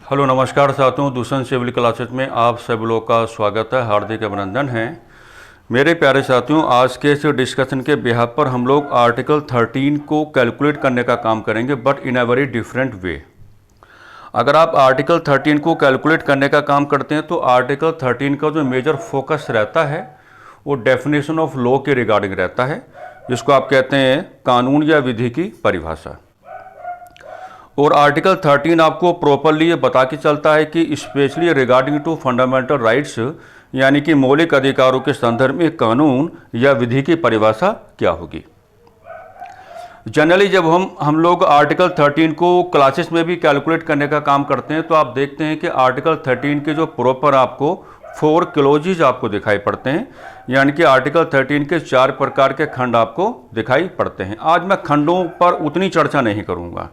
Hello नमस्कार साथियों, Dushyant civil classes में आप सब लोगों का स्वागत है, हार्दिक अभिनंदन है। मेरे प्यारे साथियों, आज के इस डिस्कशन के बिहाफ पर हम लोग आर्टिकल 13 को कैलकुलेट करने का काम करेंगे, but in a very different way. अगर आप आर्टिकल 13 को कैलकुलेट करने का काम करते हैं तो आर्टिकल 13 का जो मेजर फोकस रहता है वो डेफिनेशन ऑफ लॉ के रिगार्डिंग रहता है, जिसको आप कहते हैं कानून या विधि की परिभाषा। और आर्टिकल 13 आपको प्रॉपरली ये बता के चलता है कि specially regarding to fundamental rights, यानी कि मौलिक अधिकारों के संदर्भ में कानून या विधि की परिभाषा क्या होगी। जनरली जब हम लोग आर्टिकल 13 को क्लासेस में भी कैलकुलेट करने का काम करते हैं तो आप देखते हैं कि आर्टिकल 13 के जो प्रॉपर आपको 4 क्लोजेज आपको दिखाई पड़ते हैं, यानी कि आर्टिकल 13 के 4 प्रकार के खंड आपको दिखाई पड़ते हैं। आज मैं खंडों पर उतनी चर्चा नहीं करूँगा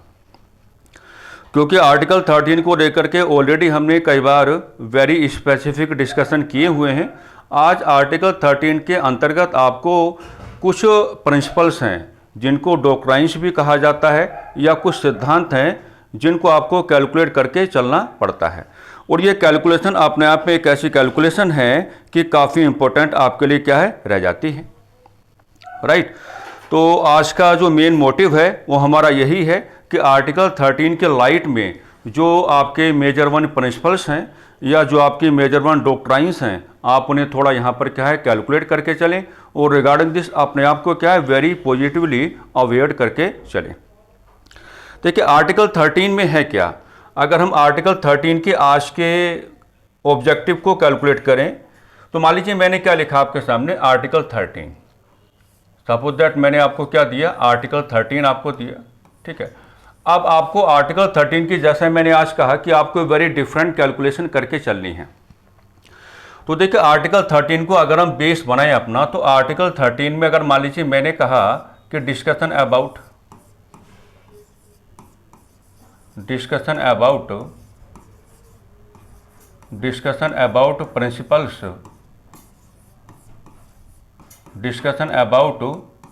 क्योंकि आर्टिकल 13 को लेकर के ऑलरेडी हमने कई बार वेरी स्पेसिफिक डिस्कशन किए हुए हैं। आज आर्टिकल 13 के अंतर्गत आपको कुछ प्रिंसिपल्स हैं जिनको डॉक्ट्राइन्स भी कहा जाता है, या कुछ सिद्धांत हैं जिनको आपको कैलकुलेट करके चलना पड़ता है। और ये कैलकुलेशन अपने आप में एक ऐसी कैलकुलेशन है कि काफ़ी इंपॉर्टेंट आपके लिए क्या है रह जाती है, राइट। तो आज का जो मेन मोटिव है वो हमारा यही है कि आर्टिकल 13 के लाइट में जो आपके मेजर 1 प्रिंसिपल्स हैं या जो आपकी मेजर 1 डॉक्ट्राइन्स हैं, आप उन्हें थोड़ा यहाँ पर क्या है कैलकुलेट करके चलें और रिगार्डिंग दिस अपने आप को क्या है वेरी पॉजिटिवली अवेयर करके चलें। देखिए आर्टिकल 13 में है क्या। अगर हम आर्टिकल 13 के आज के ऑब्जेक्टिव को कैलकुलेट करें तो मान लीजिए मैंने क्या लिखा आपके सामने, आर्टिकल 13। सपोज दैट मैंने आपको क्या दिया, आर्टिकल 13 आपको दिया, ठीक है। अब आपको आर्टिकल 13 की, जैसे मैंने आज कहा कि आपको वेरी डिफरेंट कैलकुलेशन करके चलनी है। तो देखिए आर्टिकल 13 को अगर हम बेस बनाएं अपना, तो आर्टिकल 13 में अगर मान लीजिए मैंने कहा कि डिस्कशन अबाउट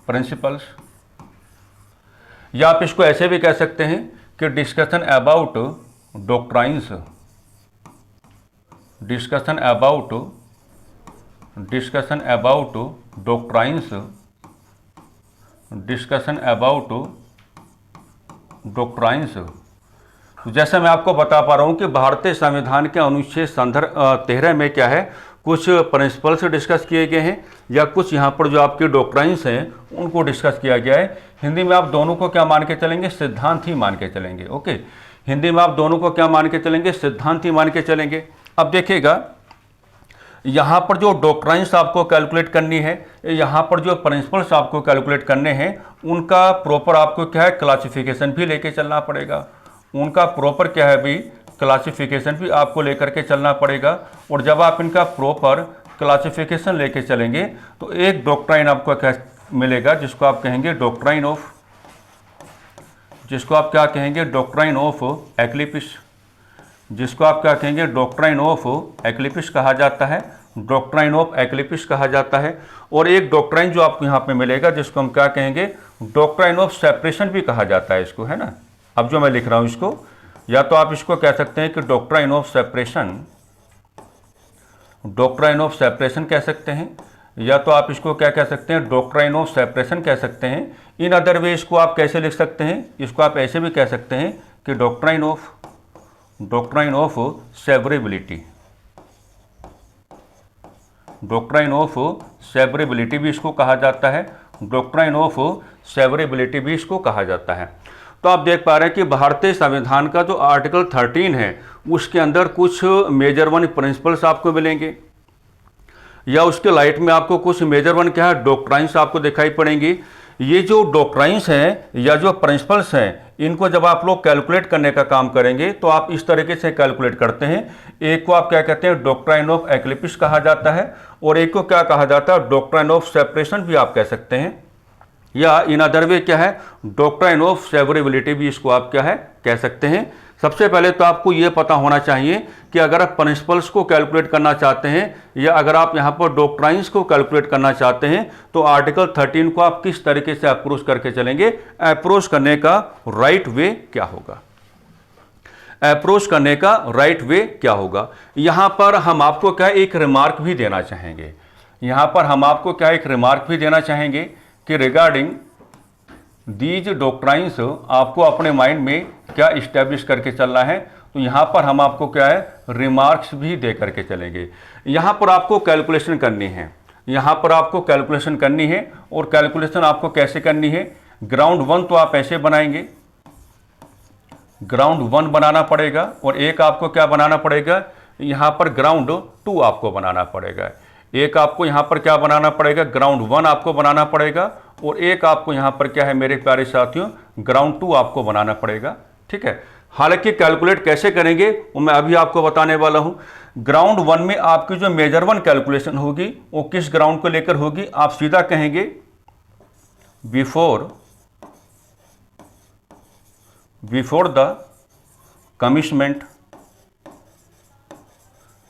प्रिंसिपल्स, या आप इसको ऐसे भी कह सकते हैं कि डिस्कशन अबाउट डॉक्ट्राइन्स, जैसे मैं आपको बता पा रहा हूं कि भारतीय संविधान के अनुच्छेद 13 में क्या है, कुछ प्रिंसिपल्स डिस्कस किए गए हैं या कुछ यहाँ पर जो आपके डॉक्ट्राइन्स हैं उनको डिस्कस किया गया है। हिंदी में आप दोनों को क्या मान के चलेंगे, सिद्धांत ही मान के चलेंगे, ओके। हिंदी में आप दोनों को क्या मान के चलेंगे, सिद्धांत ही मान के चलेंगे। अब देखिएगा यहाँ पर जो डॉक्ट्राइन्स आपको कैलकुलेट करनी है, यहाँ पर जो प्रिंसिपल्स आपको कैलकुलेट करने हैं, उनका प्रॉपर आपको क्या है क्लासिफिकेशन भी लेके चलना पड़ेगा। उनका प्रॉपर क्या है भी क्लासिफिकेशन भी आपको लेकर के चलना पड़ेगा। और जब आप इनका प्रॉपर क्लासिफिकेशन लेके चलेंगे तो एक डॉक्ट्राइन आपको क्या मिलेगा, जिसको आप कहेंगे डॉक्ट्राइन ऑफ एक्लिपिस, जिसको आप क्या कहेंगे डॉक्ट्राइन ऑफ एक्लिपिस कहा जाता है, डॉक्ट्राइन ऑफ एक्लिपिस कहा जाता है। और एक डॉक्ट्राइन जो आपको यहाँ पे मिलेगा जिसको हम क्या कहेंगे डॉक्ट्राइन ऑफ सेपरेशन भी कहा जाता है इसको, है ना। अब जो मैं लिख रहा हूँ इसको, या तो आप इसको कह सकते हैं कि डॉक्ट्राइन ऑफ सेपरेशन कह सकते हैं, या तो आप इसको क्या कह सकते हैं डॉक्ट्राइन ऑफ सेपरेशन कह सकते हैं। इन अदर वे इसको आप कैसे लिख सकते हैं, इसको आप ऐसे भी कह सकते हैं कि डॉक्ट्राइन ऑफ सेवरेबिलिटी भी इसको कहा जाता है, डॉक्ट्राइन ऑफ सेवरेबिलिटी भी इसको कहा जाता है। तो आप देख पा रहे हैं कि भारतीय संविधान का जो आर्टिकल 13 है उसके अंदर कुछ मेजर 1 प्रिंसिपल्स आपको मिलेंगे, या उसके लाइट में आपको कुछ मेजर 1 क्या है डॉक्ट्राइन्स आपको दिखाई पड़ेंगी। ये जो डॉक्ट्राइन्स हैं या जो प्रिंसिपल्स हैं, इनको जब आप लोग कैलकुलेट करने का काम करेंगे तो आप इस तरीके से कैलकुलेट करते हैं। एक को आप क्या कहते हैं डॉक्ट्राइन ऑफ एक्लिपिस कहा जाता है, और एक को क्या कहा जाता है डॉक्ट्राइन ऑफ सेपरेशन भी आप कह सकते हैं, या इन अदर वे क्या है डॉक्ट्राइन ऑफ सेवरेबिलिटी भी इसको आप क्या है कह सकते हैं। सबसे पहले तो आपको ये पता होना चाहिए कि अगर आप प्रिंसिपल्स को कैलकुलेट करना चाहते हैं या अगर आप यहाँ पर डॉक्ट्राइन्स को कैलकुलेट करना चाहते हैं तो आर्टिकल 13 को आप किस तरीके से अप्रोच करके चलेंगे, अप्रोच करने का राइट वे क्या होगा। अप्रोच करने का राइट वे क्या होगा। यहाँ पर हम आपको क्या एक रिमार्क भी देना चाहेंगे, यहाँ पर हम आपको क्या एक रिमार्क भी देना चाहेंगे कि रिगार्डिंग दीज डॉक्ट्राइन्स आपको अपने माइंड में क्या इस्टेब्लिश करके चलना है। तो यहाँ पर हम आपको क्या है रिमार्क्स भी दे करके चलेंगे। यहाँ पर आपको कैलकुलेशन करनी है, यहाँ पर आपको कैलकुलेशन करनी है। और कैलकुलेशन आपको कैसे करनी है, ग्राउंड 1 तो आप ऐसे बनाएंगे, ग्राउंड 1 बनाना पड़ेगा और एक आपको क्या बनाना पड़ेगा, यहाँ पर ग्राउंड 2 आपको बनाना पड़ेगा। एक आपको यहाँ पर क्या बनाना पड़ेगा, ग्राउंड 1 आपको बनाना पड़ेगा और एक आपको यहाँ पर क्या है मेरे प्यारे साथियों ग्राउंड 2 आपको बनाना पड़ेगा। ठीक है, हालांकि कैलकुलेट कैसे करेंगे वो मैं अभी आपको बताने वाला हूँ। ग्राउंड 1 में आपकी जो मेजर 1 कैलकुलेशन होगी वो किस ग्राउंड को लेकर होगी, आप सीधा कहेंगे before the commitment,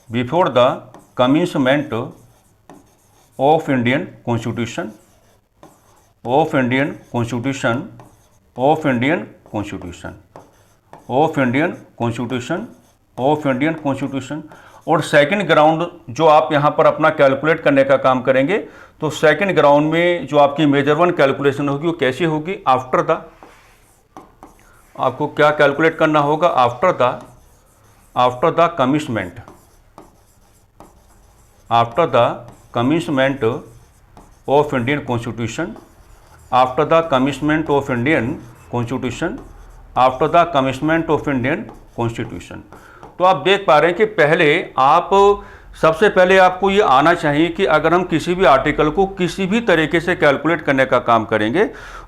before the commitment of Indian constitution, of Indian constitution, of Indian constitution, of Indian constitution, of Indian constitution. और सेकंड ग्राउंड जो आप यहाँ पर अपना कैलकुलेट करने का काम करेंगे, तो सेकंड ग्राउंड में जो आपकी मेजर 1 कैलकुलेशन होगी वो कैसी होगी, आफ्टर द, आपको क्या कैलकुलेट करना होगा, after the commitment, after the commitment of Indian constitution, after the commitment of Indian constitution, after the commitment of Indian constitution. तो आप देख पा रहे हैं कि पहले आप सबसे पहले आपको ये आना चाहिए कि अगर हम किसी भी आर्टिकल को किसी भी तरीके से कैलकुलेट करने का काम करेंगे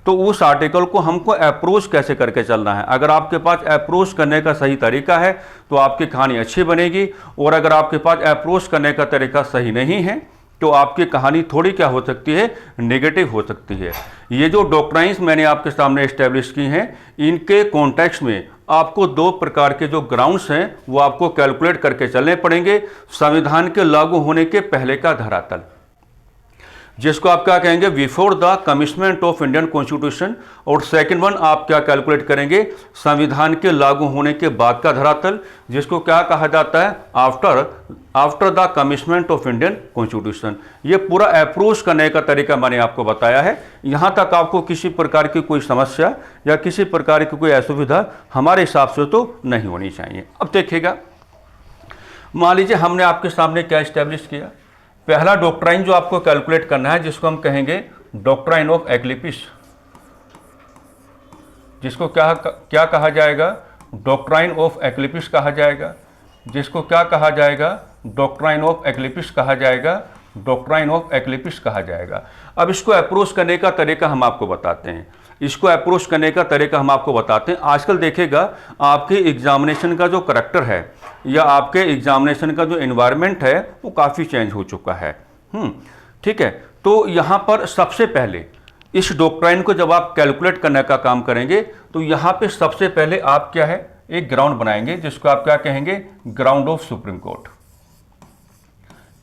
तो उस आर्टिकल को हमको अप्रोच कैसे करके चलना है। अगर आपके पास अप्रोच करने का सही तरीका है तो आपकी कहानी अच्छी बनेगी, और अगर आपके पास अप्रोच करने का तरीका सही नहीं है तो आपकी कहानी थोड़ी क्या हो सकती है, नेगेटिव हो सकती है। ये जो डॉक्ट्राइन्स मैंने आपके सामने एस्टेब्लिश की हैं, इनके कॉन्टेक्स्ट में आपको 2 प्रकार के जो ग्राउंड्स हैं वो आपको कैलकुलेट करके चलने पड़ेंगे। संविधान के लागू होने के पहले का धरातल, जिसको आप क्या कहेंगे before the commitment of Indian constitution, और सेकंड वन आप क्या कैलकुलेट करेंगे, संविधान के लागू होने के बाद का धरातल, जिसको क्या कहा जाता है, after the commitment of Indian constitution. ये पूरा अप्रोच करने का तरीका मैंने आपको बताया है। यहां तक आपको किसी प्रकार की कोई समस्या या किसी प्रकार की कोई असुविधा हमारे हिसाब से तो नहीं होनी चाहिए। अब देखिएगा, मान लीजिए हमने आपके सामने क्या स्टैब्लिश किया, पहला डॉक्ट्राइन जो आपको कैलकुलेट करना है जिसको हम कहेंगे डॉक्ट्राइन ऑफ एक्लिपिस, जिसको क्या कहा जाएगा, डॉक्ट्राइन ऑफ एक्लिपिस कहा जाएगा, जिसको क्या कहा जाएगा, डॉक्ट्राइन ऑफ एक्लिपिस कहा जाएगा, डॉक्ट्राइन ऑफ एक्लिपिस कहा जाएगा। अब इसको अप्रोच करने का तरीका हम आपको बताते हैं, इसको अप्रोच करने का तरीका हम आपको बताते हैं। आजकल देखिएगा आपके एग्जामिनेशन का जो करैक्टर है या आपके एग्जामिनेशन का जो एनवायरनमेंट है वो काफ़ी चेंज हो चुका है। ठीक है, तो यहाँ पर सबसे पहले इस डॉक्ट्राइन को जब आप कैलकुलेट करने का काम करेंगे तो यहाँ पे सबसे पहले आप क्या है एक ग्राउंड बनाएंगे, जिसको आप क्या कहेंगे, ग्राउंड ऑफ सुप्रीम कोर्ट।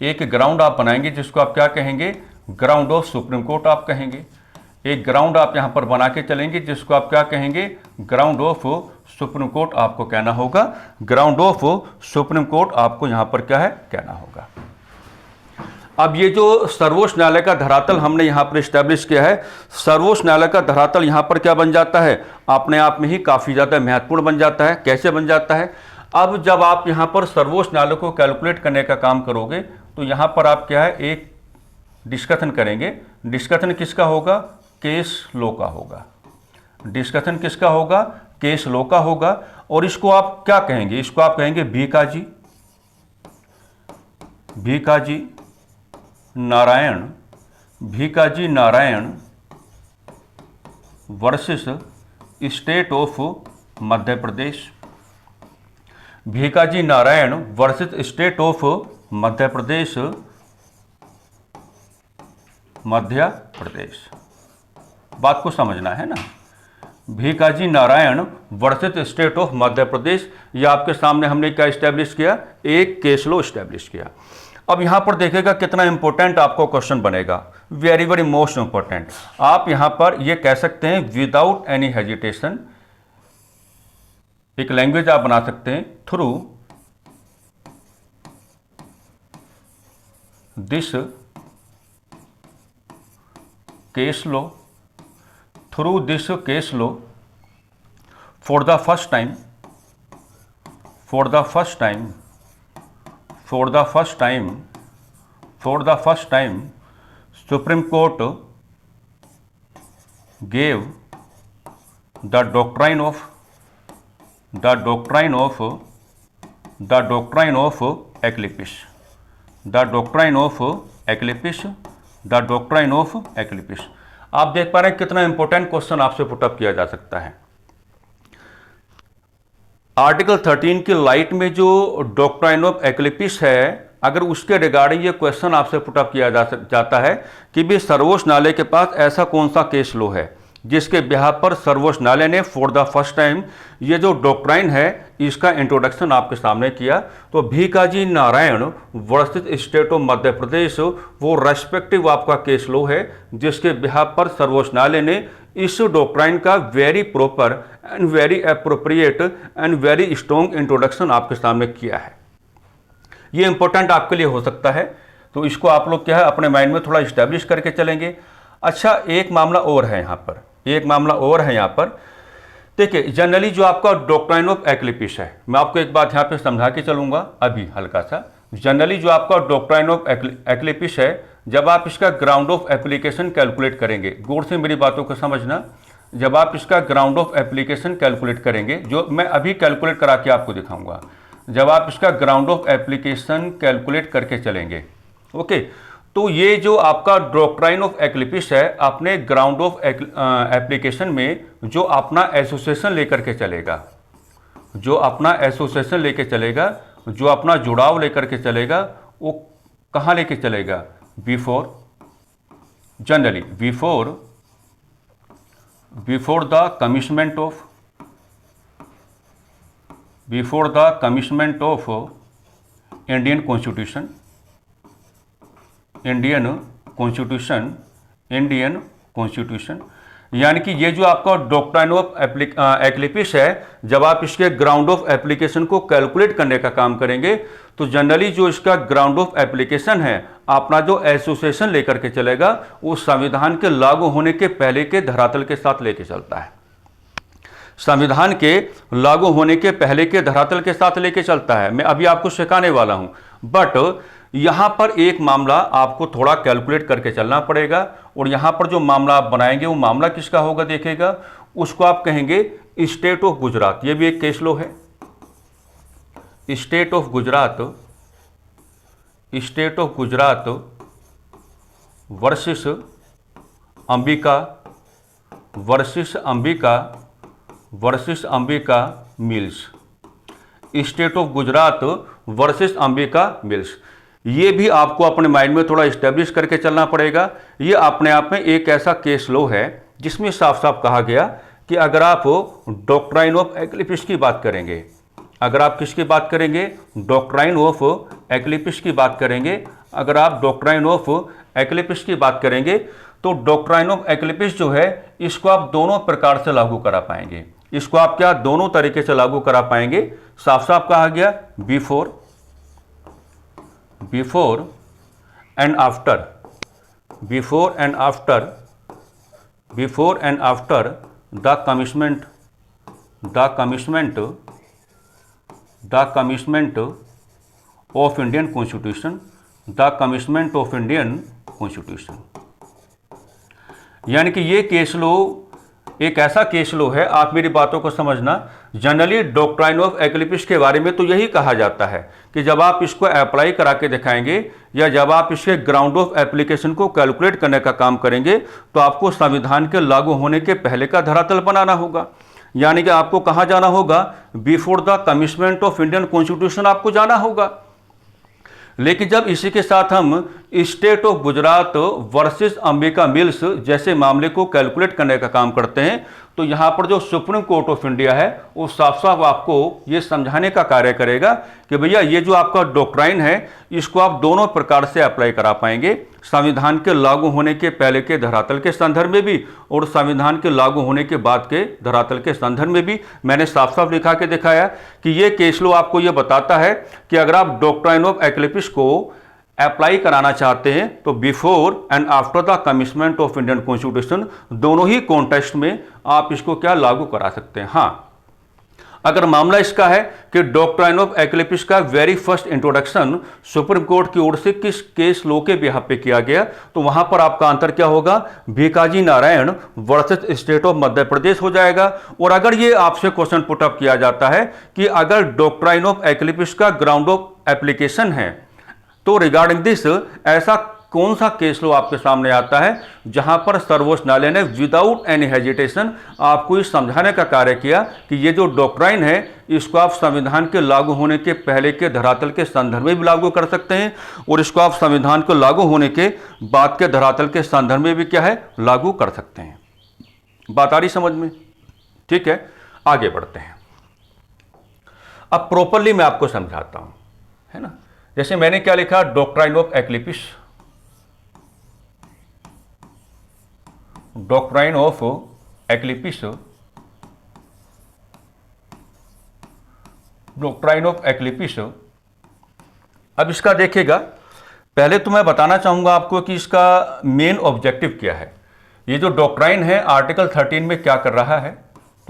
एक ग्राउंड आप बनाएंगे जिसको आप क्या कहेंगे, ग्राउंड ऑफ सुप्रीम कोर्ट आप कहेंगे। एक ग्राउंड आप यहां पर बना के चलेंगे जिसको आप क्या कहेंगे, ग्राउंड ऑफ सुप्रीम कोर्ट आपको कहना होगा, ग्राउंड ऑफ सुप्रीम कोर्ट आपको यहां पर क्या है कहना होगा। अब ये जो सर्वोच्च न्यायालय का धरातल हमने यहां पर स्टैब्लिश किया है, सर्वोच्च न्यायालय का धरातल यहां पर क्या बन जाता है, अपने आप में ही काफी ज्यादा महत्वपूर्ण बन जाता है। कैसे बन जाता है, अब जब आप यहां पर सर्वोच्च न्यायालय को कैलकुलेट करने का काम करोगे तो यहां पर आप क्या है एक डिस्कशन करेंगे। डिस्कशन किसका होगा, केस लॉ का होगा। डिस्कशन किसका होगा, केस लॉ का होगा। और इसको आप क्या कहेंगे, इसको आप कहेंगे Bhikaji Narayan, Bhikaji Narayan versus state of Madhya Pradesh, Bhikaji Narayan versus state of Madhya Pradesh, Madhya Pradesh. बात को समझना है ना, Bhikaji Narayan versus state of Madhya Pradesh. ये आपके सामने हमने क्या स्टैब्लिश किया, एक केस लॉ स्टैब्लिश किया। अब यहां पर देखिएगा कितना इंपॉर्टेंट आपको क्वेश्चन बनेगा, वेरी वेरी मोस्ट इंपॉर्टेंट। आप यहां पर ये कह सकते हैं विदाउट एनी हेजिटेशन, एक लैंग्वेज आप बना सकते हैं through this case law, through this case law for the first time, for the first time Supreme Court gave the doctrine of eclipse, आप देख पा रहे हैं कितना इंपॉर्टेंट क्वेश्चन आपसे पुटअप किया जा सकता है। आर्टिकल 13 की लाइट में जो डॉक्ट्राइन ऑफ एक्लिपिस है, अगर उसके रिगार्डिंग ये क्वेश्चन आपसे पुटअप किया जाता है कि भी सर्वोच्च न्यायालय के पास ऐसा कौन सा केस लॉ है जिसके बिहाफ पर सर्वोच्च न्यायालय ने फॉर द फर्स्ट टाइम ये जो डॉक्ट्राइन है इसका इंट्रोडक्शन आपके सामने किया, तो Bhikaji Narayan versus state of Madhya Pradesh वो रेस्पेक्टिव आपका केस लॉ है जिसके बिहाफ पर सर्वोच्च न्यायालय ने इस डॉक्ट्राइन का very proper and very appropriate and very strong introduction आपके सामने किया है। ये इंपॉर्टेंट आपके लिए हो सकता है, तो इसको आप लोग क्या है अपने माइंड में थोड़ा इस्टेब्लिश करके चलेंगे। अच्छा, एक मामला और है यहाँ पर, देखिए जनरली जो आपका डॉक्ट्राइन ऑफ एक्लिपिस है, मैं आपको एक बात यहाँ पे समझा के चलूँगा अभी हल्का सा। जनरली जो आपका डॉक्ट्राइन ऑफ एक्लिपिस है, जब आप इसका ग्राउंड ऑफ एप्लीकेशन कैलकुलेट करेंगे, गौर से मेरी बातों को समझना, जब आप इसका ग्राउंड ऑफ एप्लीकेशन कैलकुलेट करेंगे, जो मैं अभी कैलकुलेट करा के आपको दिखाऊंगा, जब आप इसका ग्राउंड ऑफ एप्लीकेशन कैलकुलेट करके चलेंगे, ओके, तो ये जो आपका डॉक्ट्राइन ऑफ एक्लिपिस है, अपने ग्राउंड ऑफ एप्लीकेशन में जो अपना एसोसिएशन लेकर के चलेगा, जो अपना जुड़ाव लेकर के चलेगा, वो कहाँ लेके चलेगा? Generally before the commitment of Indian constitution, यानी कि ये जो आपका डॉक्ट्राइन ऑफ एक्लिपिस है, जब आप इसके ग्राउंड ऑफ एप्लीकेशन को कैलकुलेट करने का काम करेंगे, तो जनरली जो इसका ग्राउंड ऑफ एप्लीकेशन है, अपना जो एसोसिएशन लेकर के चलेगा, वो संविधान के लागू होने के पहले के धरातल के साथ लेके चलता है। संविधान के लागू होने के पहले के धरातल के साथ लेके चलता है। मैं अभी आपको सिखाने वाला हूं, बट यहां पर एक मामला आपको थोड़ा कैलकुलेट करके चलना पड़ेगा, और यहां पर जो मामला आप बनाएंगे वो मामला किसका होगा देखिएगा, उसको आप कहेंगे स्टेट ऑफ गुजरात। ये भी एक केस लॉ है, state of Gujarat versus Ambika mills, state of Gujarat versus Ambika mills. ये भी आपको अपने माइंड में थोड़ा इस्टेब्लिश करके चलना पड़ेगा। ये अपने आप में एक ऐसा केस लॉ है जिसमें साफ साफ कहा गया कि अगर आप डॉक्ट्राइन ऑफ एक्लिपिस की बात करेंगे, अगर आप किसकी बात करेंगे? डॉक्ट्राइन ऑफ एक्लिपिस की बात करेंगे। अगर आप डॉक्ट्राइन ऑफ एक्लिपिस की बात करेंगे, तो डॉक्ट्राइन ऑफ एक्लिपिस जो है, इसको आप दोनों प्रकार से लागू करा पाएंगे। इसको आप क्या दोनों तरीके से लागू करा पाएंगे? साफ साफ कहा गया before and after the commitment of Indian constitution, यानी कि ये केस लॉ एक ऐसा केस लॉ है, आप मेरी बातों को समझना। जनरली डॉक्ट्राइन ऑफ एक्लिपिस के बारे में तो यही कहा जाता है कि जब आप इसको अप्लाई करा के दिखाएंगे, या जब आप इसके ग्राउंड ऑफ एप्लीकेशन को कैलकुलेट करने का काम करेंगे, तो आपको संविधान के लागू होने के पहले का धरातल बनाना होगा। यानी कि आपको कहाँ जाना होगा? Before the commitment of Indian constitution आपको जाना होगा। लेकिन जब इसी के साथ हम state of Gujarat versus Ambika mills जैसे मामले को कैलकुलेट करने का काम करते हैं, तो यहां पर जो सुप्रीम कोर्ट ऑफ इंडिया है वो साफ साफ आपको ये समझाने का कार्य करेगा कि भैया ये जो आपका डॉक्ट्राइन है इसको आप दोनों प्रकार से अप्लाई करा पाएंगे, संविधान के लागू होने के पहले के धरातल के संदर्भ में भी और संविधान के लागू होने के बाद के धरातल के संदर्भ में भी। मैंने साफ साफ लिखा के दिखाया कि ये केस लॉ आपको ये बताता है कि अगर आप डॉक्ट्राइन ऑफ एक्लिपिस को अप्लाई कराना चाहते हैं तो before and after the commitment of Indian constitution दोनों ही कॉन्टेक्स्ट में आप इसको क्या लागू करा सकते हैं। हाँ, अगर मामला इसका है कि डॉक्ट्राइन ऑफ एक्लिपिस का very first introduction supreme court की ओर से किस केस लॉ के बिहाफ पे किया गया, तो वहां पर आपका आंसर क्या होगा, Bhikaji Narayan versus state of Madhya Pradesh हो जाएगा। और अगर ये आपसे क्वेश्चन पुट अप किया जाता है कि अगर डॉक्ट्राइन ऑफ एक्लिपिस का ग्राउंड ऑफ एप्लीकेशन है तो रिगार्डिंग दिस ऐसा कौन सा केस लॉ आपके सामने आता है जहां पर सर्वोच्च न्यायालय ने विदाउट एनी हेजिटेशन आपको ये समझाने का कार्य किया कि ये जो डॉक्ट्राइन है इसको आप संविधान के लागू होने के पहले के धरातल के संदर्भ में भी लागू कर सकते हैं और इसको आप संविधान को लागू होने के बाद के धरातल के संदर्भ में भी क्या है, लागू कर सकते हैं। बात आ रही समझ में? ठीक है, आगे बढ़ते हैं। अब प्रॉपरली मैं आपको समझाता हूं, है ना। जैसे मैंने क्या लिखा, doctrine of eclipse, doctrine of eclipse, doctrine of eclipse. अब इसका देखिएगा, पहले तो मैं बताना चाहूंगा आपको कि इसका मेन ऑब्जेक्टिव क्या है। ये जो डॉक्ट्राइन है आर्टिकल 13 में क्या कर रहा है,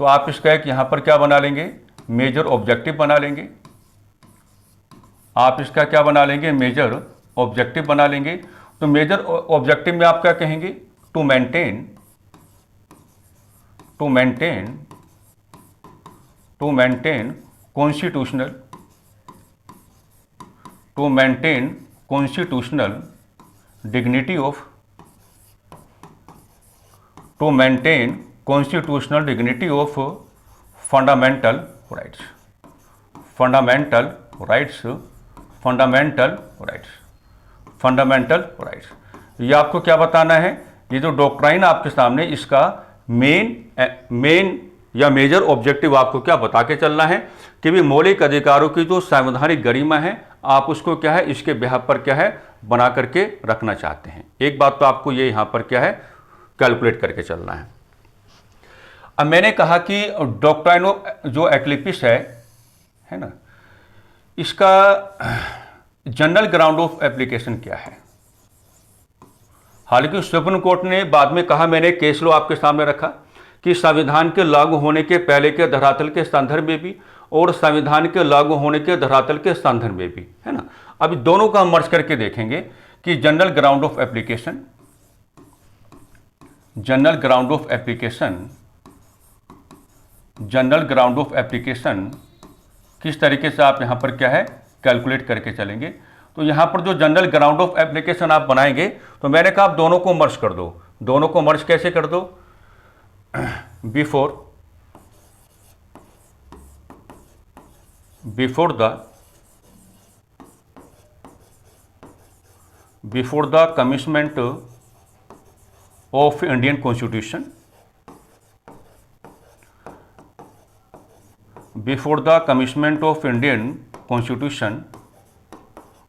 तो आप इसका एक यहां पर क्या बना लेंगे, मेजर ऑब्जेक्टिव बना लेंगे। आप इसका क्या बना लेंगे, मेजर ऑब्जेक्टिव बना लेंगे। तो मेजर ऑब्जेक्टिव में आप क्या कहेंगे, to maintain constitutional dignity of fundamental rights. ये आपको क्या बताना है, ये जो डॉक्ट्राइन आपके सामने इसका मेन या मेजर ऑब्जेक्टिव आपको क्या बता के चलना है कि भी मौलिक अधिकारों की जो संवैधानिक गरिमा है आप उसको क्या है, इसके बिहाफ पर क्या है, बना करके रखना चाहते हैं। एक बात तो आपको ये यहां पर क्या है, कैलकुलेट करके चलना है। अब मैंने कहा कि डॉक्ट्राइन ऑफ जो एक्लिपिस है ना, इसका जनरल ग्राउंड ऑफ एप्लीकेशन क्या है। हालांकि सुप्रीम कोर्ट ने बाद में कहा, मैंने केस लॉ आपके सामने रखा कि संविधान के लागू होने के पहले के धरातल के संदर्भ में भी और संविधान के लागू होने के धरातल के संदर्भ में भी, है ना। अभी दोनों का मर्ज करके देखेंगे कि जनरल ग्राउंड ऑफ एप्लीकेशन किस तरीके से आप यहां पर क्या है, कैलकुलेट करके चलेंगे। तो यहां पर जो जनरल ग्राउंड ऑफ एप्लीकेशन आप बनाएंगे, तो मैंने कहा आप दोनों को मर्ज कर दो। दोनों को मर्ज कैसे कर दो, before the commitment of Indian constitution,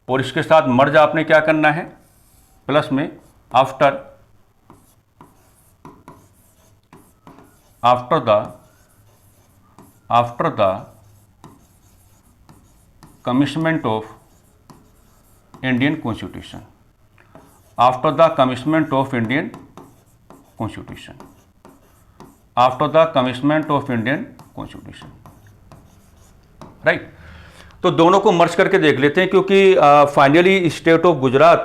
और इसके साथ मर्ज आपने क्या करना है, प्लस में after the commitment of Indian constitution, right. तो दोनों को मर्ज करके देख लेते हैं, क्योंकि finally state of Gujarat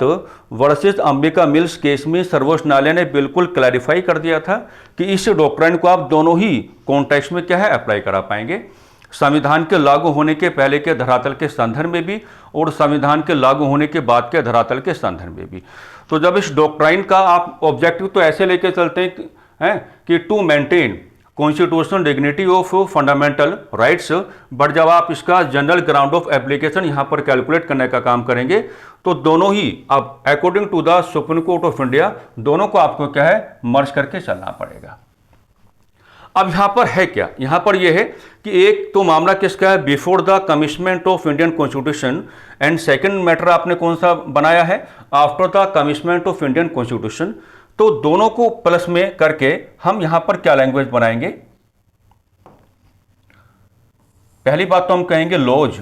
versus Ambika mills case में सर्वोच्च न्यायालय ने बिल्कुल क्लैरिफाई कर दिया था कि इस डॉक्ट्राइन को आप दोनों ही कॉन्टेक्स्ट में क्या है, अप्लाई करा पाएंगे, संविधान के लागू होने के पहले के धरातल के संदर्भ में भी और संविधान के लागू होने के बाद के धरातल के संदर्भ में भी। तो जब इस डॉक्ट्राइन का आप ऑब्जेक्टिव तो ऐसे लेके चलते हैं कि to maintain constitutional dignity of fundamental rights, but जब आप इसका जनरल ग्राउंड ऑफ एप्लीकेशन यहां पर कैलकुलेट करने का काम करेंगे तो दोनों ही अब according to the supreme court of India दोनों को आपको क्या है मर्ज करके चलना पड़ेगा। अब यहां पर है क्या, यहां पर यह है कि एक तो मामला किसका है, before the commitment of Indian constitution, and second matter आपने कौन सा बनाया है, after the commitment of Indian constitution. तो दोनों को प्लस में करके हम यहां पर क्या लैंग्वेज बनाएंगे। पहली बात तो हम कहेंगे laws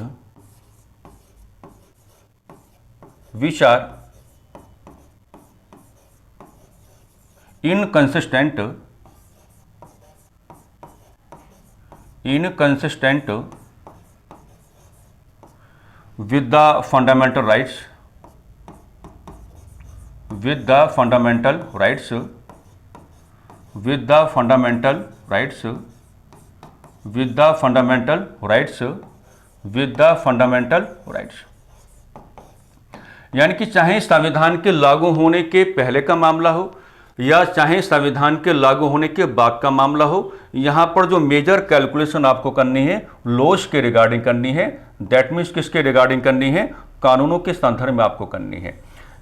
which are inconsistent with the fundamental rights, with the fundamental rights, with the fundamental rights, with the fundamental rights, with the fundamental rights। यानी कि चाहे संविधान के लागू होने के पहले का मामला हो या चाहे संविधान के लागू होने के बाद का मामला हो, यहां पर जो मेजर कैलकुलेशन आपको करनी है लॉज के रिगार्डिंग करनी है। दैट मीन्स किसके रिगार्डिंग करनी है, कानूनों के संदर्भ में आपको करनी है।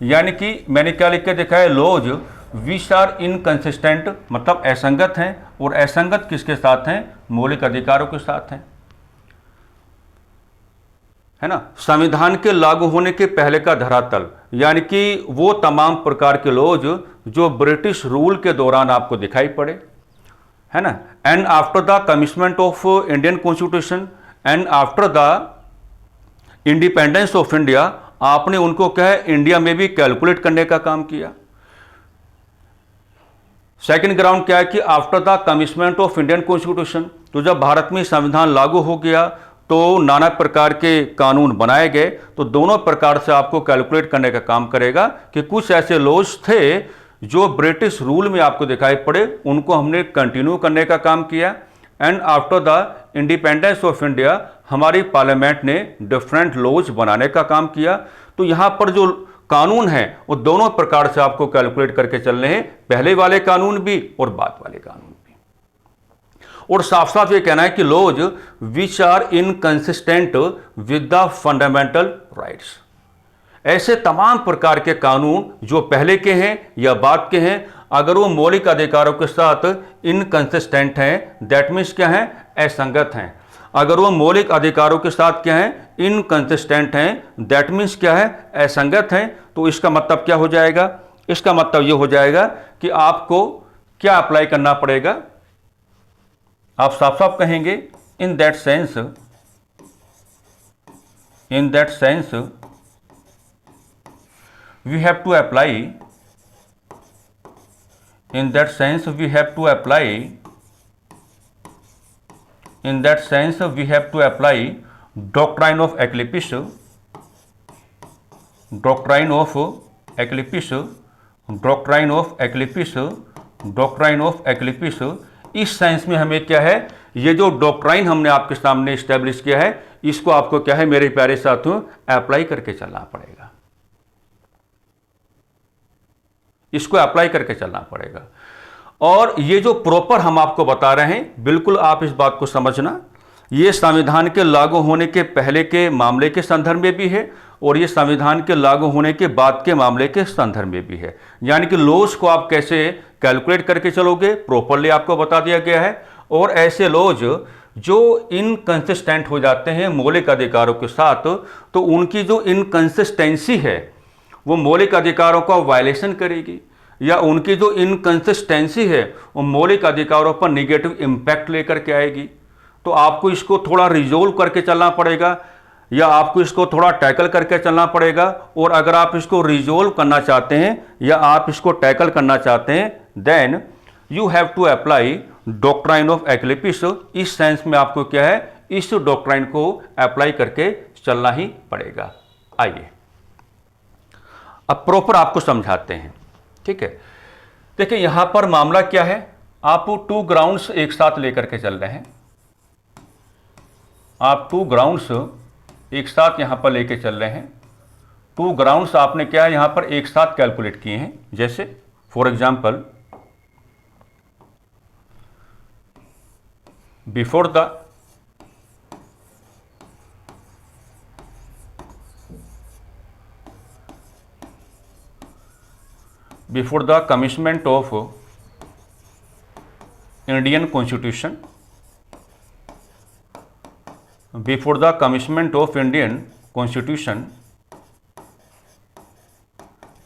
यानी कि मैंने क्या लिख के देखा है, लॉज विच आर इनकंसिस्टेंट मतलब असंगत हैं, और असंगत किसके साथ हैं, मौलिक अधिकारों के साथ हैं, है ना। संविधान के लागू होने के पहले का धरातल यानी कि वो तमाम प्रकार के लॉज जो ब्रिटिश रूल के दौरान आपको दिखाई पड़े, है ना। And after the commitment of Indian constitution and after the independence of India, आपने उनको क्या है इंडिया में भी कैलकुलेट करने का काम किया। सेकंड ग्राउंड क्या है कि after the commitment of Indian constitution, तो जब भारत में संविधान लागू हो गया तो नाना प्रकार के कानून बनाए गए, तो दोनों प्रकार से आपको कैलकुलेट करने का काम करेगा कि कुछ ऐसे लॉज थे जो ब्रिटिश रूल में आपको दिखाई पड़े, उनको हमने कंटिन्यू करने का काम किया। And after the independence of India, हमारी पार्लियामेंट ने डिफरेंट लॉज बनाने का काम किया। तो यहां पर जो कानून हैं वो दोनों प्रकार से आपको कैलकुलेट करके चलने हैं, पहले वाले कानून भी और बाद वाले कानून भी। और साफ साफ ये कहना है कि laws which are inconsistent with the fundamental rights, ऐसे तमाम प्रकार के कानून जो पहले के हैं या बाद के हैं, अगर वो मौलिक अधिकारों के साथ इनकंसिस्टेंट हैं, दैट मीन्स क्या है, असंगत हैं। अगर वो मौलिक अधिकारों के साथ क्या है, इनकंसिस्टेंट हैं, दैट मीन्स क्या है, असंगत हैं। तो इसका मतलब क्या हो जाएगा, इसका मतलब ये हो जाएगा कि आपको क्या अप्लाई करना पड़ेगा। आप साफ साफ कहेंगे in that sense we have to apply, in that sense we have to apply, in that sense we have to apply doctrine of Eclipse, doctrine of Eclipse, doctrine of Eclipse, doctrine of Eclipse। इस sense में हमें क्या है, ये जो doctrine हमने आपके सामने स्टैब्लिश किया है, इसको आपको क्या है मेरे प्यारे साथियों अप्लाई करके चलना पड़ेगा, इसको अप्लाई करके चलना पड़ेगा। और ये जो प्रॉपर हम आपको बता रहे हैं, बिल्कुल आप इस बात को समझना, ये संविधान के लागू होने के पहले के मामले के संदर्भ में भी है और ये संविधान के लागू होने के बाद के मामले के संदर्भ में भी है। यानी कि लॉज को आप कैसे कैलकुलेट करके चलोगे, प्रॉपरली आपको बता दिया गया है। और ऐसे लॉज जो इनकंसिस्टेंट हो जाते हैं मौलिक अधिकारों के साथ, तो उनकी जो इनकंसिस्टेंसी है वो मौलिक अधिकारों का वायलेशन करेगी, या उनकी जो इनकंसिस्टेंसी है वो मौलिक अधिकारों पर निगेटिव इम्पैक्ट लेकर के आएगी। तो आपको इसको थोड़ा रिजोल्व करके चलना पड़ेगा, या आपको इसको थोड़ा टैकल करके चलना पड़ेगा। और अगर आप इसको रिजोल्व करना चाहते हैं या आप इसको टैकल करना चाहते हैं, then you have to apply doctrine of eclipse. इस सेंस में आपको क्या है, इस डॉक्ट्राइन को अप्लाई करके चलना ही पड़ेगा। आइए अब प्रॉपर आपको समझाते हैं, ठीक है। देखिए यहां पर मामला क्या है, आप 2 ग्राउंड्स एक साथ लेकर के चल रहे हैं, आप 2 ग्राउंड्स एक साथ यहां पर लेके चल रहे हैं। 2 ग्राउंड्स आपने क्या है यहां पर एक साथ कैलकुलेट किए हैं। जैसे for example before the commitment of Indian constitution, before the commitment of Indian constitution.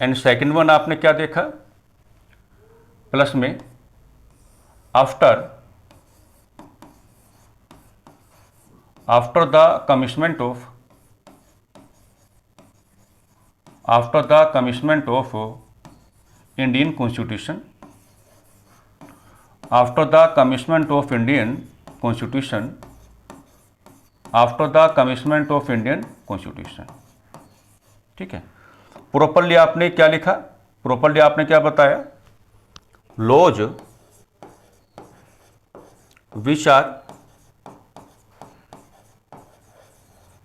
And second one आपने क्या देखा प्लस में, after the commitment of Indian constitution, after the commitment of Indian constitution, after the commitment of Indian constitution. ठीक है, properly आपने क्या लिखा, properly आपने क्या बताया, laws which are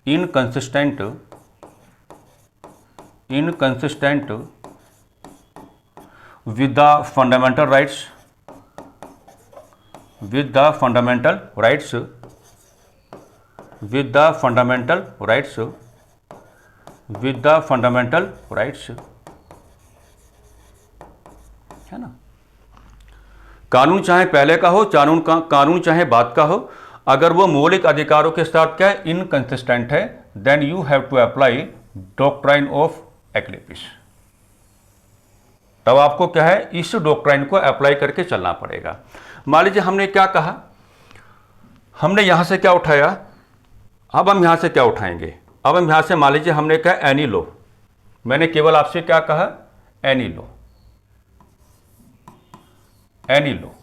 inconsistent with the fundamental rights, with the fundamental rights, with the fundamental rights, with the fundamental rights, है ना। कानून चाहे पहले का हो, कानून चाहे बाद का हो, अगर वो मौलिक अधिकारों के साथ क्या है, इनकंसिस्टेंट है, then you have to apply doctrine of eclipse. तब आपको क्या है, इस डॉक्ट्राइन को अप्लाई करके चलना पड़ेगा। मान लीजिए हमने क्या कहा, हमने यहां से क्या उठाया, अब हम यहां से क्या उठाएंगे, अब हम यहां से मान लीजिए हमने कहा एनी लो, मैंने केवल आपसे क्या कहा, एनी लो, एनी लो।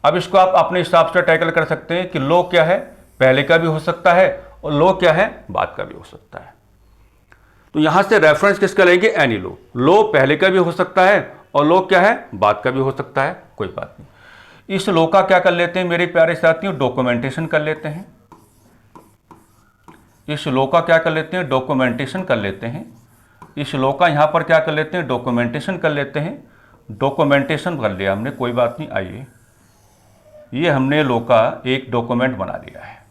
अब इसको आप अपने हिसाब से टैकल कर सकते हैं कि लो क्या है, पहले का भी हो सकता है और लो क्या है, बाद का भी हो सकता है। तो यहां से रेफरेंस किसका लेंगे, एनी लो। लो पहले का भी हो सकता है और लो क्या है, बाद का भी हो सकता है, कोई बात नहीं। इस लो का क्या कर लेते हैं मेरे प्यारे साथियों, डॉक्यूमेंटेशन कर लेते हैं। इस लो का क्या कर लेते हैं, डॉक्यूमेंटेशन कर लेते हैं। इस लो का यहां पर क्या कर लेते हैं, डॉक्यूमेंटेशन कर लेते हैं। डॉक्यूमेंटेशन कर लिया हमने, कोई बात नहीं। आइए, ये हमने लो का एक डॉक्यूमेंट बना लिया है,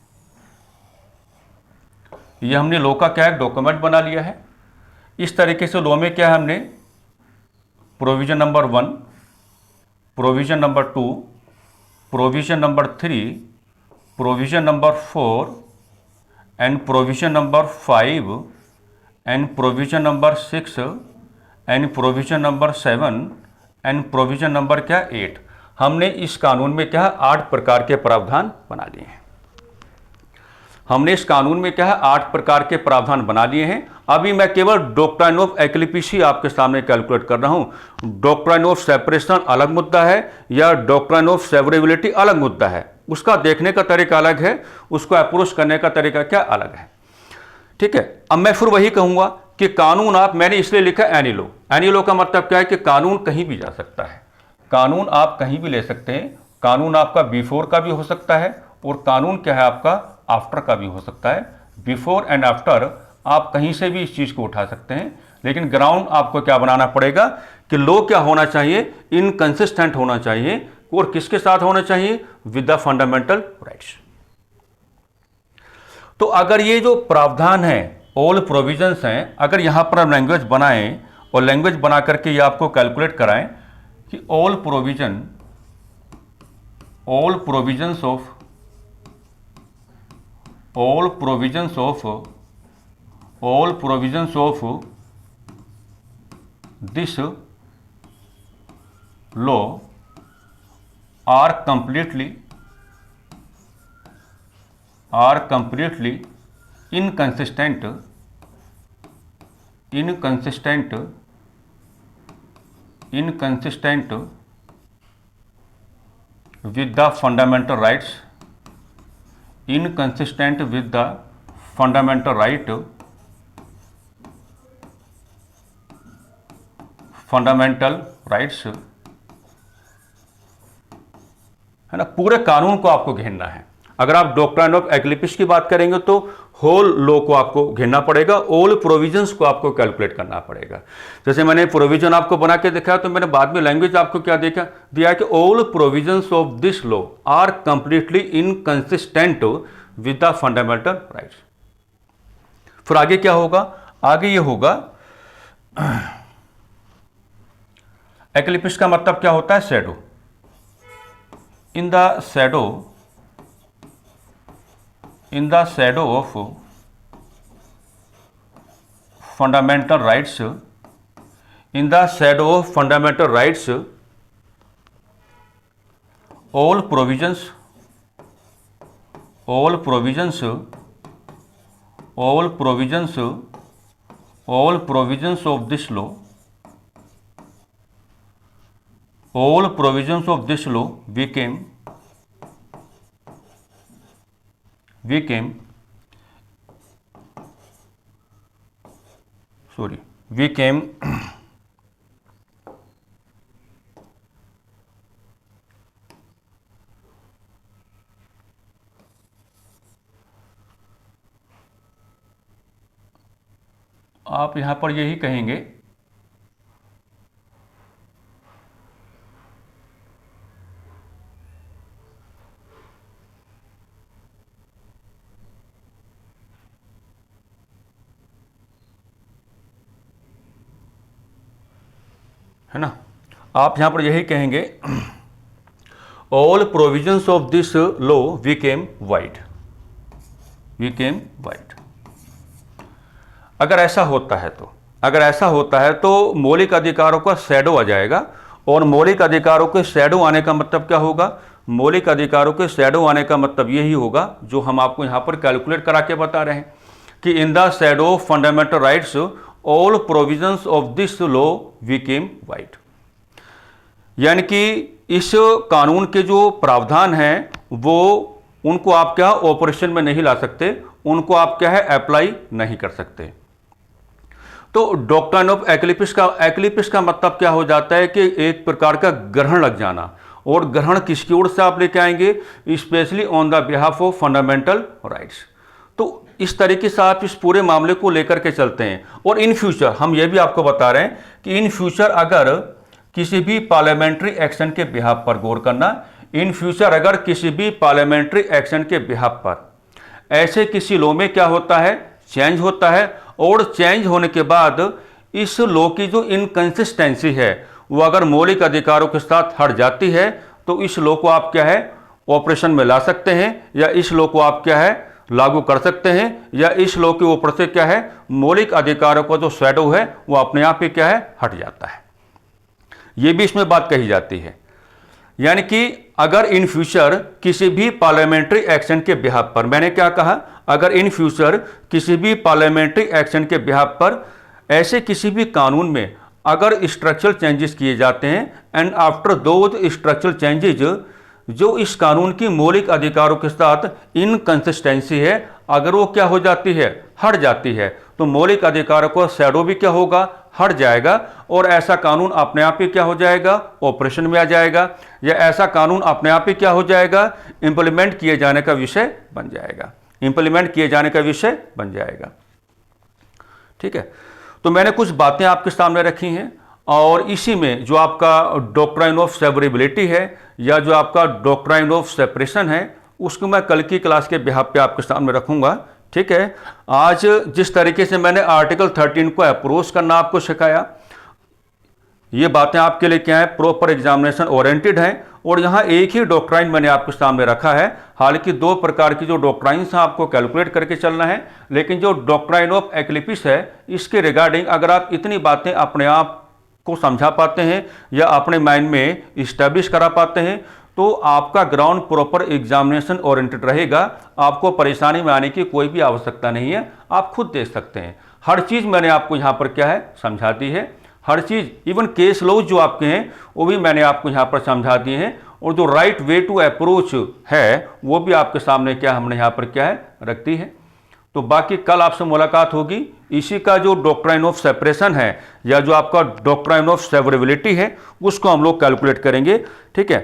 ये हमने लो का क्या है, डॉक्यूमेंट बना लिया है। इस तरीके से लो में क्या है, हमने provision number 1, provision number 2, provision number 3, provision number 4 and provision number 5 and provision number 6 and provision number 7 and provision number क्या, 8। हमने इस कानून में क्या है, 8 प्रकार के प्रावधान बना लिए हैं। हमने इस कानून में क्या है, 8 प्रकार के प्रावधान बना लिए हैं। अभी मैं केवल डॉक्ट्राइन ऑफ एक्लिपिस ही आपके सामने कैलकुलेट कर रहा हूं। डॉक्ट्राइन ऑफ सेपरेशन अलग मुद्दा है या डॉक्ट्राइन ऑफ सेवरेबिलिटी अलग मुद्दा है, उसका देखने का तरीका अलग है, उसको अप्रोच करने का तरीका क्या अलग है। ठीक है, अब मैं फिर वही कहूंगा कि कानून आप, मैंने इसलिए लिखा एनी लो। एनी लो का मतलब क्या है कि कानून कहीं भी जा सकता है, कानून आप कहीं भी ले सकते हैं। कानून आपका बिफोर का भी हो सकता है और कानून क्या है आपका आफ्टर का भी हो सकता है। बिफोर एंड आफ्टर आप कहीं से भी इस चीज को उठा सकते हैं, लेकिन ग्राउंड आपको क्या बनाना पड़ेगा कि लो क्या होना चाहिए, इनकंसिस्टेंट होना चाहिए। और किसके साथ होना चाहिए, विद द फंडामेंटल राइट्स। तो अगर ये जो प्रावधान है, ऑल प्रोविजंस हैं, अगर यहां पर हम लैंग्वेज बनाएं और लैंग्वेज बना करके ये आपको कैलकुलेट कराएं कि all provisions of this law are completely inconsistent with the fundamental rights, inconsistent with the fundamental right, fundamental rights, है ना। पूरे कानून को आपको घेरना है। अगर आप डॉक्ट्राइन ऑफ एक्लिपिस की बात करेंगे तो होल लो को आपको घेरना पड़ेगा, ऑल प्रोविजंस को आपको कैलकुलेट करना पड़ेगा। जैसे मैंने प्रोविजन आपको बना के दिखाया, तो मैंने बाद में लैंग्वेज आपको क्या दिया कि all provisions of this law are completely inconsistent with the fundamental rights. फिर आगे क्या होगा, आगे ये होगा एक्लिपिस का मतलब क्या होता है, shadow. In the shadow of fundamental rights, in the shadow of fundamental rights all provisions of this law became आप यहां पर यही कहेंगे है ना, आप यहां पर यही कहेंगे all provisions of this law became wide. अगर ऐसा होता है तो मौलिक अधिकारों का शैडो आ जाएगा, और मौलिक अधिकारों के शैडो आने का मतलब क्या होगा, मौलिक अधिकारों के शैडो आने का मतलब यही होगा जो हम आपको यहां पर कैलकुलेट करा के बता रहे हैं कि in the shadow of fundamental rights all provisions of this law became wide. यानी कि इस कानून के जो प्रावधान हैं वो उनको आप क्या ऑपरेशन में नहीं ला सकते, उनको आप क्या है अप्लाई नहीं कर सकते। तो डॉक्ट्राइन ऑफ एक्लिपिस का मतलब क्या हो जाता है कि एक प्रकार का ग्रहण लग जाना, और ग्रहण किसकी ओर से आप लेके आएंगे, specially on the behalf of fundamental rights. तो इस तरीके से आप इस पूरे मामले को लेकर के चलते हैं। और इन फ्यूचर हम ये भी आपको बता रहे हैं कि इन फ्यूचर अगर किसी भी पार्लियामेंट्री एक्शन के बिहाफ पर गौर करना, इन फ्यूचर अगर किसी भी पार्लियामेंट्री एक्शन के बिहाफ पर ऐसे किसी लॉ में क्या होता है, चेंज होता है, और चेंज होने के बाद इस लॉ की जो इनकंसिस्टेंसी है वो अगर मौलिक अधिकारों के साथ हट जाती है, तो इस लॉ को आप क्या है ऑपरेशन में ला सकते हैं, या इस लॉ को आप क्या है लागू कर सकते हैं, या इस लॉ के ऊपर से क्या है मौलिक अधिकारों का जो शैडो है वो अपने आप ही क्या है हट जाता है। ये भी इसमें बात कही जाती है। यानी कि अगर इन फ्यूचर किसी भी पार्लियामेंट्री एक्शन के बिहाफ पर, मैंने क्या कहा, अगर इन फ्यूचर किसी भी पार्लियामेंट्री एक्शन के बिहाफ पर ऐसे किसी भी कानून में अगर स्ट्रक्चरल चेंजेस किए जाते हैं, and after those structural changes जो इस कानून की मौलिक अधिकारों के साथ इनकंसिस्टेंसी है, अगर वो क्या हो जाती है हट जाती है, तो मौलिक अधिकारों का शैडो भी क्या होगा हट जाएगा, और ऐसा कानून अपने आप ही क्या हो जाएगा ऑपरेशन में आ जाएगा, या ऐसा कानून अपने आप ही क्या हो जाएगा इंप्लीमेंट किए जाने का विषय बन जाएगा, ठीक है। तो मैंने कुछ बातें आपके सामने रखी हैं, और इसी में जो आपका डॉक्ट्राइन ऑफ सेवरेबिलिटी है या जो आपका डॉक्ट्राइन ऑफ सेपरेशन है उसको मैं कल की क्लास के बिहाफ पे आपके सामने रखूंगा, ठीक है। आज जिस तरीके से मैंने आर्टिकल 13 को अप्रोच करना आपको सिखाया, ये बातें आपके लिए क्या है प्रॉपर एग्जामिनेशन ओरिएंटेड हैं, और यहाँ एक ही डॉक्ट्राइन मैंने आपके सामने रखा है। हालांकि दो प्रकार की जो डॉक्ट्राइन्स हैं आपको कैलकुलेट करके चलना है, लेकिन जो डॉक्ट्राइन ऑफ एक्लिपिस है इसके रिगार्डिंग अगर आप इतनी बातें अपने आप को समझा पाते हैं या अपने माइंड में इस्टेब्लिश करा पाते हैं, तो आपका ग्राउंड प्रॉपर एग्जामिनेशन ओरिएंटेड रहेगा। आपको परेशानी में आने की कोई भी आवश्यकता नहीं है, आप खुद देख सकते हैं। हर चीज़ मैंने आपको यहाँ पर क्या है समझा दी है, हर चीज़, इवन केस लॉ जो आपके हैं वो भी मैंने आपको यहाँ पर समझा दिए हैं, और जो राइट वे टू अप्रोच है वो भी आपके सामने क्या हमने यहाँ पर क्या है रख दी है। तो बाकी कल आपसे मुलाकात होगी, इसी का जो डॉक्ट्राइन ऑफ सेपरेशन है या जो आपका डॉक्ट्राइन ऑफ सेवरेबिलिटी है उसको हम लोग कैलकुलेट करेंगे, ठीक है।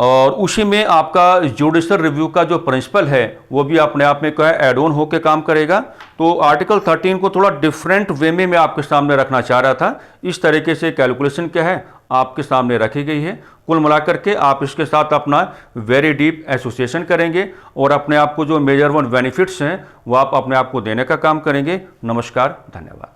और उसी में आपका जुडिशल रिव्यू का जो प्रिंसिपल है वो भी अपने आप में क्या है एड ऑन होकर काम करेगा। तो आर्टिकल 13 को थोड़ा डिफरेंट वे में मैं आपके सामने रखना चाह रहा था। इस तरीके से कैलकुलेशन क्या है आपके सामने रखी गई है। कुल मिलाकर के आप इसके साथ अपना वेरी डीप एसोसिएशन करेंगे और अपने आप को जो मेजर वन बेनिफिट्स हैं वो आप अपने आप को देने का काम करेंगे। नमस्कार, धन्यवाद।